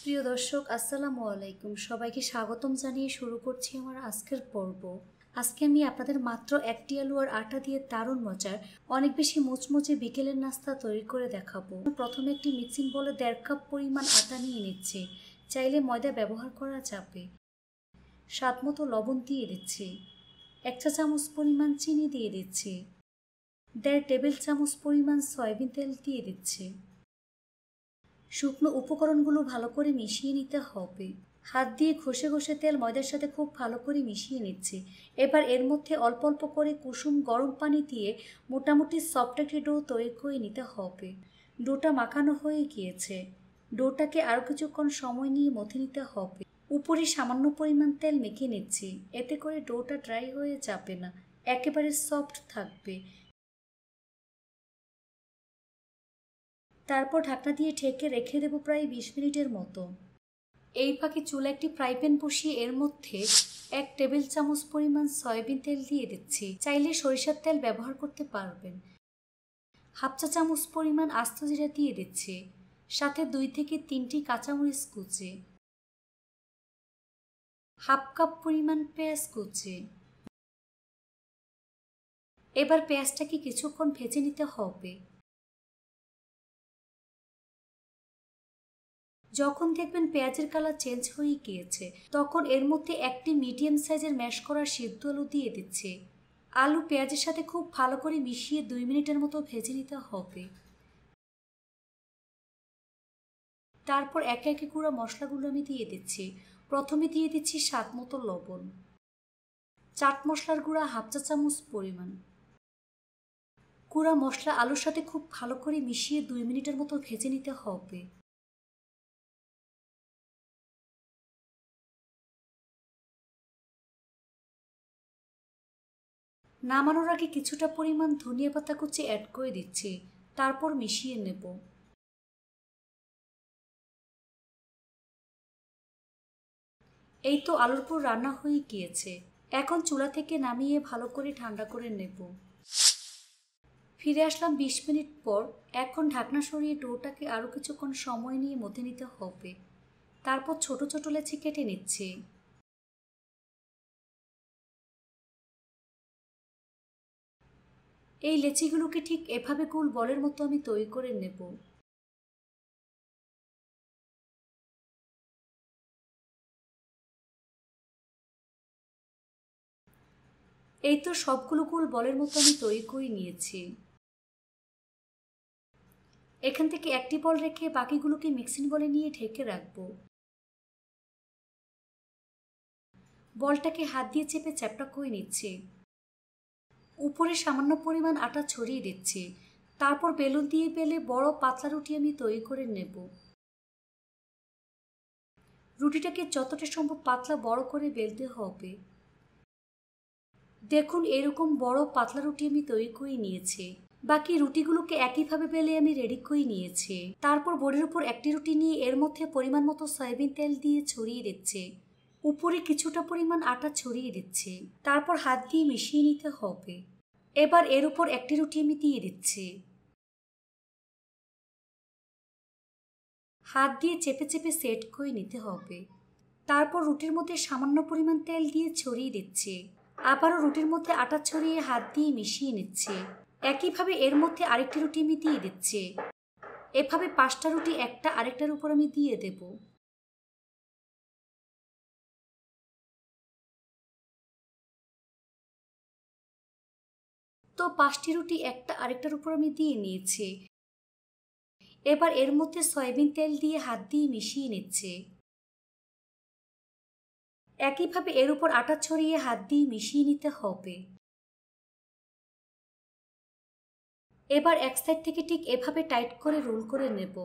প্রিয় দর্শক, আসসালামু আলাইকুম। সবাইকে স্বাগতম জানিয়ে শুরু করছি আমার আজকের পর্ব। আজকে আমি আপনাদের মাত্র একটি আলু আর আটা দিয়ে দারুণ মজার, অনেক বেশি মুচমুচে বিকেলের নাস্তা তৈরি করে দেখাবো। প্রথমে একটি মিক্সিং বলে 1.5 কাপ পরিমাণ আটা নিয়ে নিচ্ছি। চাইলে ময়দা ব্যবহার করা যাবে। স্বাদ মতো লবণ দিয়ে দিচ্ছি। 1 চা চামচ পরিমাণ চিনি দিয়ে দিচ্ছি। 1.5 টেবিল চামচ পরিমাণ সয়াবিন তেল দিয়ে দিচ্ছি। শুকনো উপকরণগুলো ভালো করে মিশিয়ে নিতে হবে। হাত দিয়ে ঘষে ঘষে তেল ময়দার সাথে খুব ভালো করে মিশিয়ে নিচ্ছি। এবার এর মধ্যে অল্প অল্প করে কুসুম গরম পানি দিয়ে মোটামুটি সফট একটি ডো তৈরি করে নিতে হবে। ডোটা মাখানো হয়ে গিয়েছে। ডোটাকে আরও কিছুক্ষণ সময় নিয়ে মথে নিতে হবে। উপরে সামান্য পরিমাণ তেল মেখে নিচ্ছি। এতে করে ডোটা ড্রাই হয়ে যাবে না, একেবারে সফট থাকবে। তারপর ঢাকনা দিয়ে ঢেকে রেখে দেবো প্রায় 20 মিনিটের মতো। এই ফাঁকে চুলা একটি ফ্রাই প্যান বসিয়ে এর মধ্যে 1 টেবিল চামচ পরিমাণ সয়াবিন তেল দিয়ে দিচ্ছি। চাইলে সরিষার তেল ব্যবহার করতে পারবেন। 1/2 চা চামচ পরিমাণ আস্ত জিরা দিয়ে দিচ্ছি। সাথে 2 থেকে 3টি কাঁচামরিচ কুচি, 1/2 কাপ পরিমাণ পেঁয়াজ কুচি। এবার পেঁয়াজটাকে কিছুক্ষণ ভেজে নিতে হবে। যখন দেখবেন পেঁয়াজের কালার চেঞ্জ হয়ে গিয়েছে, তখন এর মধ্যে একটি মিডিয়াম সাইজের ম্যাশ করা সিদ্ধ আলু দিয়ে দিচ্ছে। আলু পেঁয়াজের সাথে খুব ভালো করে মিশিয়ে 2 মিনিটের মতো ভেজে নিতে হবে। তারপর একে একে গুঁড়া মশলাগুলো আমি দিয়ে দিচ্ছি। প্রথমে দিয়ে দিচ্ছি স্বাদ মতো লবণ, চাট মশলার গুঁড়া 1/2 চা চামচ পরিমাণ। গুঁড়া মশলা আলুর সাথে খুব ভালো করে মিশিয়ে 2 মিনিটের মতো ভেজে নিতে হবে। নামানোর আগে কিছুটা পরিমাণ ধনিয়া পাতা কুচি অ্যাড করে দিচ্ছি। তারপর মিশিয়ে নেব। এই তো আলুর পুর রান্না হয়ে গিয়েছে। এখন চুলা থেকে নামিয়ে ভালো করে ঠান্ডা করে নেব। ফিরে আসলাম 20 মিনিট পর। এখন ঢাকনা সরিয়ে ডোটাকে আরও কিছুক্ষণ সময় নিয়ে মথে নিতে হবে। তারপর ছোট ছোট লেচি কেটে নিচ্ছি। এই লেচিগুলোকে ঠিক এভাবে গোল বলের মতো আমি তৈরি করে নেব। এই তো সবগুলো গোল বলের মতো আমি তৈরি করে নিয়েছি। এখান থেকে একটি বল রেখে বাকিগুলোকে মিক্সিং বলে নিয়ে ঢেকে রাখবো। বলটাকে হাত দিয়ে চেপে চ্যাপটা করে নিচ্ছি। উপরে সামান্য পরিমাণ আটা ছড়িয়ে দিচ্ছি। তারপর বেলুন দিয়ে বেলে বড় পাতলা রুটি আমি তৈরি করে নেব। রুটিটাকে যতটা সম্ভব পাতলা বড় করে বেলতে হবে। দেখুন, এরকম বড় পাতলা রুটি আমি তৈরি করে নিয়েছি। বাকি রুটিগুলোকে একইভাবে বেলে আমি রেডি করে নিয়েছি। তারপর বোর্ডের উপর একটি রুটি নিয়ে এর মধ্যে পরিমাণ মতো সয়াবিন তেল দিয়ে ছড়িয়ে দিচ্ছে। উপরে কিছুটা পরিমাণ আটা ছড়িয়ে দিচ্ছে। তারপর হাত দিয়ে মিশিয়ে নিতে হবে। এবার এর উপর একটি রুটি আমি দিয়ে দিচ্ছি। হাত দিয়ে চেপে চেপে সেট করে নিতে হবে। তারপর রুটির মধ্যে সামান্য পরিমাণ তেল দিয়ে ছড়িয়ে দিচ্ছি। আবারও রুটির মধ্যে আটা ছড়িয়ে হাত দিয়ে মিশিয়ে নিচ্ছে। একইভাবে এর মধ্যে আরেকটি রুটি আমি দিয়ে দিচ্ছি। এভাবে 5টা রুটি একটা আরেকটার উপর আমি দিয়ে দেব। তো 5টি রুটি একটা আরেকটার উপর আমি দিয়ে নিয়েছি। এবার এর মধ্যে সয়াবিন তেল দিয়ে হাত দিয়ে মিশিয়ে নিচ্ছে। একইভাবে এর উপর আটা ছড়িয়ে হাত দিয়ে মিশিয়ে নিতে হবে। এবার এক সাইড থেকে ঠিক এভাবে টাইট করে রোল করে নেব।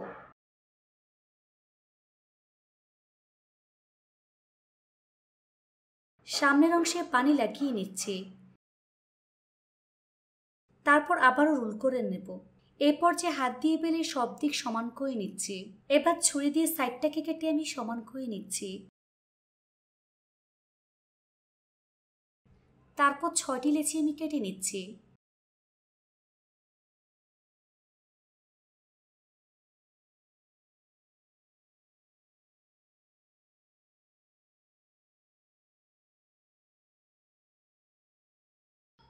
সামনের অংশে পানি লাগিয়ে নিচ্ছি। তারপর আবারও রোল করে নেব। এই পর্যায়ে হাত দিয়ে বেলে সব দিক সমান করে নিচ্ছি। এবার ছুরি দিয়ে সাইডটাকে কেটে আমি সমান করে নিচ্ছি। তারপর 6টি লেচি আমি কেটে নিচ্ছি।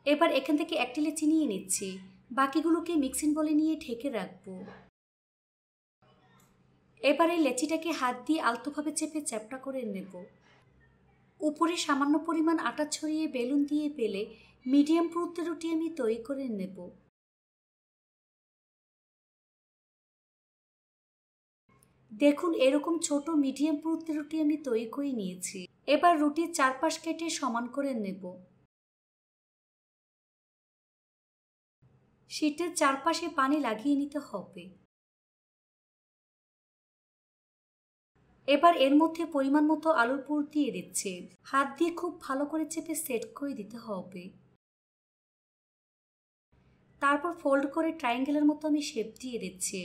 এবার এখান থেকে একটি লেচি নিয়ে নিচ্ছি, বাকিগুলোকে মিক্সিং বলে নিয়ে ঢেকে রাখবো। এবার এই লেচিটাকে হাত দিয়ে আলতোভাবে চেপে চ্যাপ্টা করে নেব। উপরে সামান্য পরিমাণ আটা ছড়িয়ে বেলুন দিয়ে বেলে মিডিয়াম পুরুত্বের রুটি আমি তৈরি করে নেব। দেখুন এরকম ছোট মিডিয়াম পুরুত্বের রুটি আমি তৈরি করে নিয়েছি। এবার রুটির চারপাশ কেটে সমান করে নেব। শীটের চারপাশে পানি লাগিয়ে নিতে হবে। এবার এর মধ্যে পরিমাণ মতো আলুর পুর দিয়ে দিচ্ছে। হাত দিয়ে খুব ভালো করে চেপে সেট করে দিতে হবে। তারপর ফোল্ড করে ট্রায়াঙ্গেলের মতো আমি শেপ দিয়ে দিচ্ছি।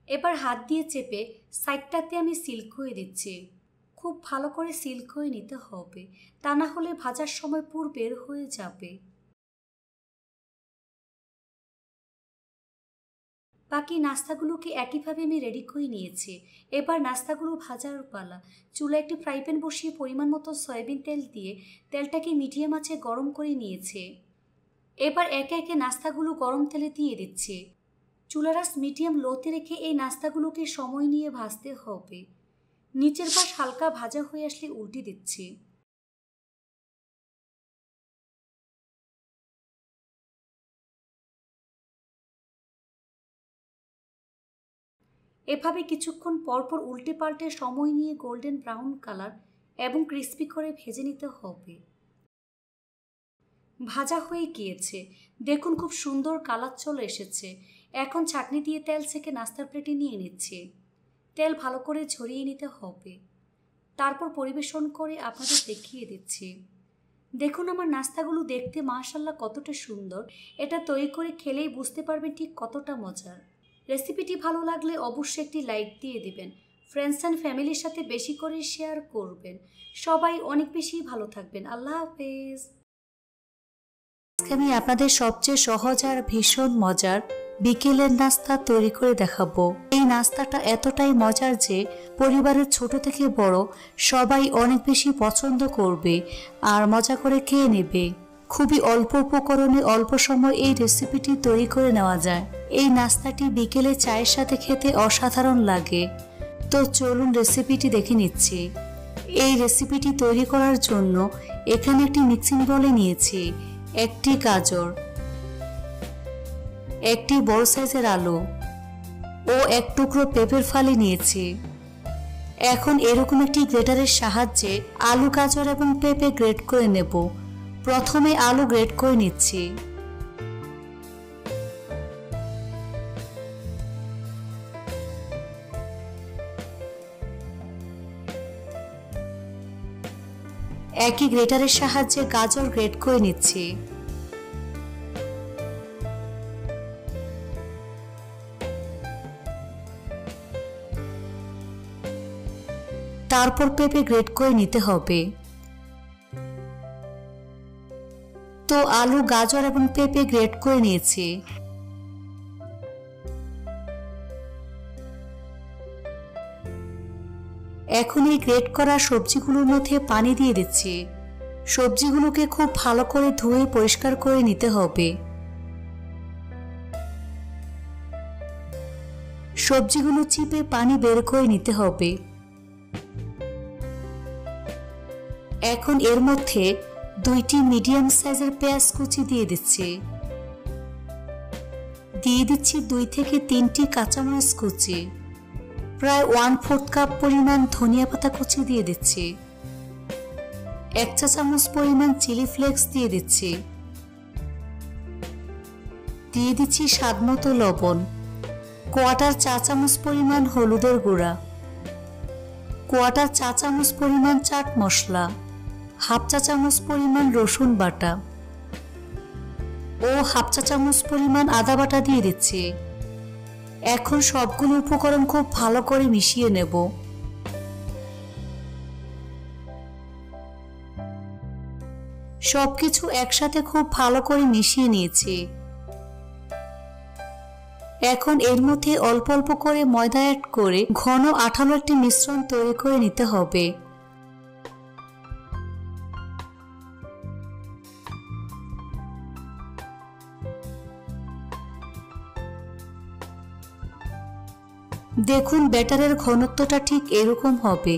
এবার হাত দিয়ে চেপে সাইডটাতে আমি সিল করে দিচ্ছি। খুব ভালো করে সিল করে নিতে হবে, তা না হলে ভাজার সময় পুর বের হয়ে যাবে। বাকি নাস্তাগুলোকে একইভাবে আমি রেডি করে নিয়েছি। এবার নাস্তাগুলো ভাজার পালা। চুলায় একটি ফ্রাই প্যান বসিয়ে পরিমাণ মতো সয়াবিন তেল দিয়ে তেলটাকে মিডিয়াম আঁচে গরম করে নিয়েছে। এবার একে একে নাস্তাগুলো গরম তেলে দিয়ে দিচ্ছে। চুলার আঁচ মিডিয়াম লোতে রেখে এই নাস্তাগুলোকে সময় নিয়ে ভাজতে হবে। নিচের পাশ হালকা ভাজা হয়ে আসলে উল্টে দিচ্ছি। এভাবে কিছুক্ষণ পরপর উল্টে পাল্টে সময় নিয়ে গোল্ডেন ব্রাউন কালার এবং ক্রিস্পি করে ভেজে নিতে হবে। ভাজা হয়ে গিয়েছে, দেখুন খুব সুন্দর কালার চলে এসেছে। এখন ছাঁকনি দিয়ে তেল ছেঁকে নাস্তার প্লেটে নিয়ে নিচ্ছে। তেল ভালো করে ঝরিয়ে নিতে হবে। তারপর পরিবেশন করে আপনাদের দেখিয়ে দিচ্ছি। দেখুন আমার নাস্তাগুলো দেখতে মাশাআল্লাহ কতটা সুন্দর। এটা তৈরি করে খেলেই বুঝতে পারবেন ঠিক কতটা মজার। রেসিপিটি ভালো লাগলে অবশ্যই একটি লাইক দিয়ে দিবেন। ফ্রেন্ডস অ্যান্ড ফ্যামিলির সাথে বেশি করে শেয়ার করবেন। সবাই অনেক বেশি ভালো থাকবেন। আল্লাহ হাফেজ। আজকে আমি আপনাদের সবচেয়ে সহজ আর ভীষণ মজার বিকেলের নাস্তা তৈরি করে দেখাবো। এই নাস্তাটা এতটাই মজার যে পরিবারের ছোট থেকে বড় সবাই অনেক বেশি পছন্দ করবে আর মজা করে খেয়ে নেবে। খুবই অল্প উপকরণে অল্প সময় এই রেসিপিটি তৈরি করে নেওয়া যায়। এই নাস্তাটি বিকেলে চায়ের সাথে খেতে অসাধারণ লাগে। তো চলুন রেসিপিটি দেখে নিচ্ছি। এই রেসিপিটি তৈরি করার জন্য এখানে একটি মিক্সিং বলে নিয়েছি একটি গাজর, একটি বড় সাইজের আলু ও এক টুকরো পেঁপের ফালি নিয়েছি। এখন এরকম একটি গ্রেটারের সাহায্যে আলু, গাজর এবং পেঁপে গ্রেট করে নেব। প্রথমে আলু গ্রেট করে নিচ্ছি। একই গ্রেটারের সাহায্যে গাজর গ্রেট করে নিচ্ছি। তারপর পেঁপে গ্রেট করে নিতে হবে। তো আলু, গাজর এবং পেঁপে গ্রেট করে নিয়েছি। এখন এই গ্রেট করা সবজিগুলোর মধ্যে পানি দিয়ে দিচ্ছি। সবজিগুলোকে খুব ভালো করে ধুয়ে পরিষ্কার করে নিতে হবে। সবজিগুলো চিপে পানি বের করে নিতে হবে। এখন এর মধ্যে 2টি মিডিয়াম সাইজের পেঁয়াজ কুচি দিয়ে দিচ্ছি। দিয়ে দিচ্ছি 2 থেকে 3টি কাঁচামরিচ কুচি। প্রায় 1/4 কাপ পরিমাণ ধনিয়া পাতা কুচি দিয়ে দিচ্ছি। 1 চা চামচ পরিমাণ চিলি ফ্লেক্স দিয়ে দিচ্ছি। দিয়ে দিচ্ছি স্বাদমতো লবণ। 1/4 চা চামচ পরিমাণ হলুদের গুঁড়া, 1/4 চা চামচ পরিমাণ চাট মশলা, 1/2 চা চামচ পরিমাণ রসুন বাটা ও 1/2 চা চামচ পরিমাণ আদা বাটা দিয়ে দিচ্ছি। এখন সবগুলো উপকরণ খুব ভালো করে মিশিয়ে নেব। সবকিছু একসাথে খুব ভালো করে মিশিয়ে নিয়েছি। এখন এর মধ্যে অল্প অল্প করে ময়দা অ্যাড করে ঘন আঠালো একটি মিশ্রণ তৈরি করে নিতে হবে। দেখুন ব্যাটারের ঘনত্বটা ঠিক এরকম হবে।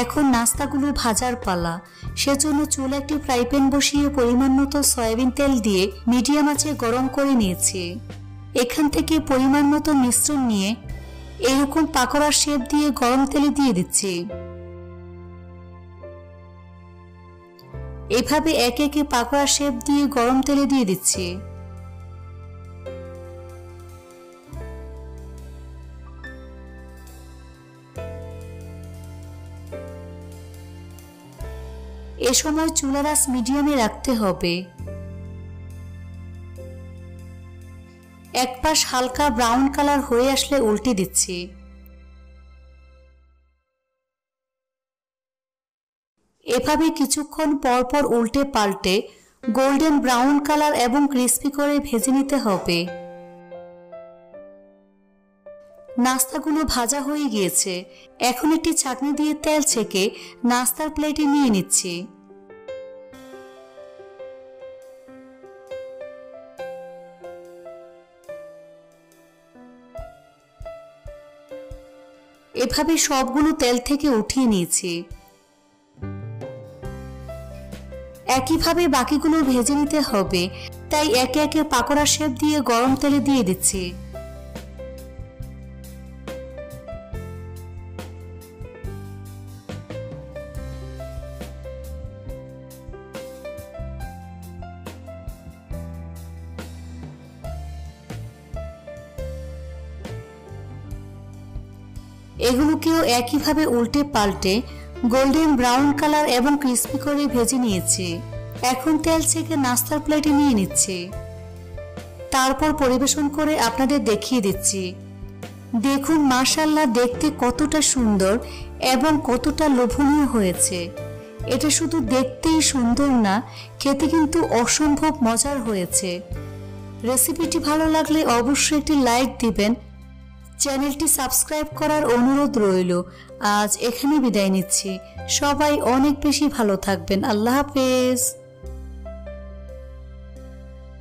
এখন নাস্তাগুলো ভাজার পালা। সেজন্য চুলে একটি ফ্রাই প্যান বসিয়ে পরিমাণ মতো সয়াবিন তেল দিয়ে মিডিয়াম আঁচে গরম করে নিয়েছি। এখান থেকে পরিমাণ মতো মিশ্রণ নিয়ে এরকম পাকোড়ার শেপ দিয়ে গরম তেলে দিয়ে দিচ্ছি। এভাবে একে একে পাকোড়ার শেপ দিয়ে গরম তেলে দিয়ে দিচ্ছি। এ সময় চুলার আঁচ মিডিয়ামে রাখতে হবে। এক পাশ হালকা ব্রাউন কালার হয়ে আসলে উল্টে দিচ্ছি। এভাবে কিছুক্ষণ পর পর উল্টে পাল্টে গোল্ডেন ব্রাউন কালার এবং ক্রিস্পি করে ভেজে নিতে হবে। নাস্তাগুলো ভাজা হয়ে গিয়েছে। এখন একটি ছাঁকনি দিয়ে তেল ছেঁকে নাস্তার প্লেটে নিয়ে নিচ্ছি। এভাবে সবগুলো তেল থেকে উঠিয়ে নিয়েছি। একইভাবে বাকিগুলো ভেজে নিতে হবে, তাই একে একে পাকোড়া শেপ দিয়ে গরম তেলে দিয়ে দিচ্ছি। এগুলোকেও একইভাবে উল্টে পাল্টে গোল্ডেন ব্রাউন কালার এবং ক্রিস্পি করে ভেজে নিয়েছি। এখন তেল ছেঁকে নাস্তার প্লেটে নিয়ে নিচ্ছি। তারপর পরিবেশন করে আপনাদের দেখিয়ে দিচ্ছি। দেখুন মাশাআল্লাহ, দেখতে কতটা সুন্দর এবং কতটা লোভনীয় হয়েছে। এটা শুধু দেখতেই সুন্দর না, খেতে কিন্তু অসম্ভব মজার হয়েছে। রেসিপিটি ভালো লাগলে অবশ্যই একটি লাইক দিবেন। চ্যানেলটি সাবস্ক্রাইব করার অনুরোধ রইল। আজ এখানে বিদায় নিচ্ছি। সবাই অনেক বেশি ভালো থাকবেন। আল্লাহ হাফেজ।